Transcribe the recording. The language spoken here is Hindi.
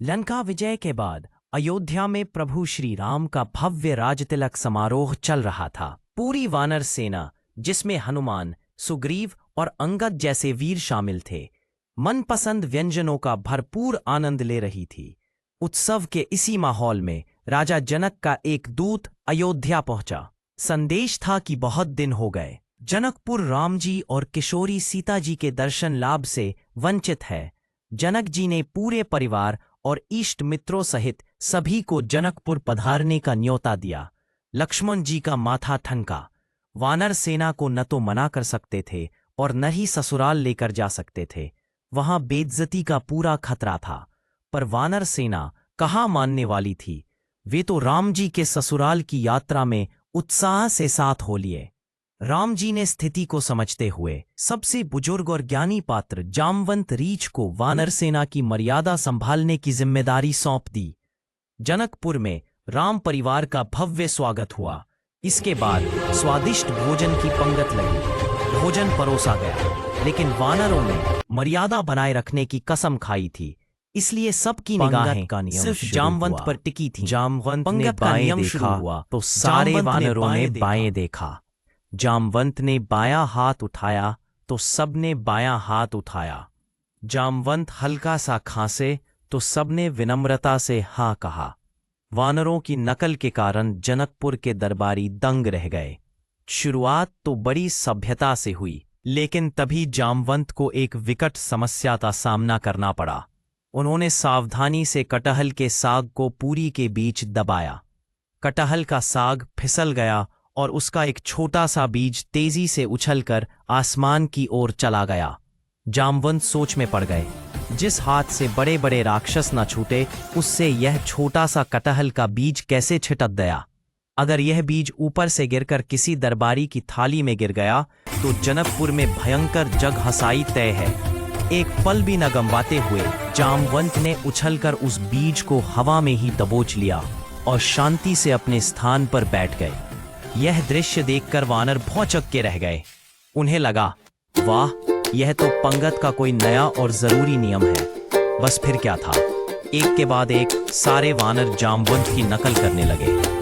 लंका विजय के बाद अयोध्या में प्रभु श्री राम का भव्य राजतिलक समारोह चल रहा था। पूरी वानर सेना, जिसमें हनुमान, सुग्रीव और अंगद जैसे वीर शामिल थे, मनपसंद व्यंजनों का भरपूर आनंद ले रही थी। उत्सव के इसी माहौल में राजा जनक का एक दूत अयोध्या पहुंचा। संदेश था कि बहुत दिन हो गए, जनकपुर राम जी और किशोरी सीता जी के दर्शन लाभ से वंचित है। जनक जी ने पूरे परिवार और इष्ट मित्रों सहित सभी को जनकपुर पधारने का न्योता दिया। लक्ष्मण जी का माथा ठनका। वानर सेना को न तो मना कर सकते थे और न ही ससुराल लेकर जा सकते थे। वहां बेइज्जती का पूरा खतरा था। पर वानर सेना कहाँ मानने वाली थी। वे तो राम जी के ससुराल की यात्रा में उत्साह से साथ हो लिए। राम जी ने स्थिति को समझते हुए सबसे बुजुर्ग और ज्ञानी पात्र जामवंत रीछ को वानर सेना की मर्यादा संभालने की जिम्मेदारी सौंप दी। जनकपुर में राम परिवार का भव्य स्वागत हुआ। इसके बाद स्वादिष्ट भोजन की पंगत लगी। भोजन परोसा गया, लेकिन वानरों ने मर्यादा बनाए रखने की कसम खाई थी, इसलिए सबकी निगाहें सिर्फ जामवंत पर टिकी थीं। जामवंत ने बाएं देखा तो सारे वानरों ने बाएं देखा। जामवंत ने बायां हाथ उठाया तो सबने बायां हाथ उठाया। जामवंत हल्का सा खांसे तो सबने विनम्रता से हाँ कहा। वानरों की नकल के कारण जनकपुर के दरबारी दंग रह गए। शुरुआत तो बड़ी सभ्यता से हुई, लेकिन तभी जामवंत को एक विकट समस्या का सामना करना पड़ा। उन्होंने सावधानी से कटहल के साग को पूरी के बीच दबाया। कटहल का साग फिसल गया और उसका एक छोटा सा बीज तेजी से उछलकर आसमान की ओर चला गया। जामवंत सोच में पड़ गए। जिस हाथ से बड़े बड़े राक्षस न छूटे, उससे यह छोटा सा कटहल का बीज कैसे छिटक गया। अगर यह बीज ऊपर से गिरकर किसी दरबारी की थाली में गिर गया तो जनकपुर में भयंकर जग हसाई तय है। एक पल भी न गंवाते हुए जामवंत ने उछलकर उस बीज को हवा में ही दबोच लिया और शांति से अपने स्थान पर बैठ गए। यह दृश्य देखकर वानर भौंचक के रह गए। उन्हें लगा, वाह, यह तो पंगत का कोई नया और जरूरी नियम है। बस फिर क्या था, एक के बाद एक सारे वानर जामवंत की नकल करने लगे।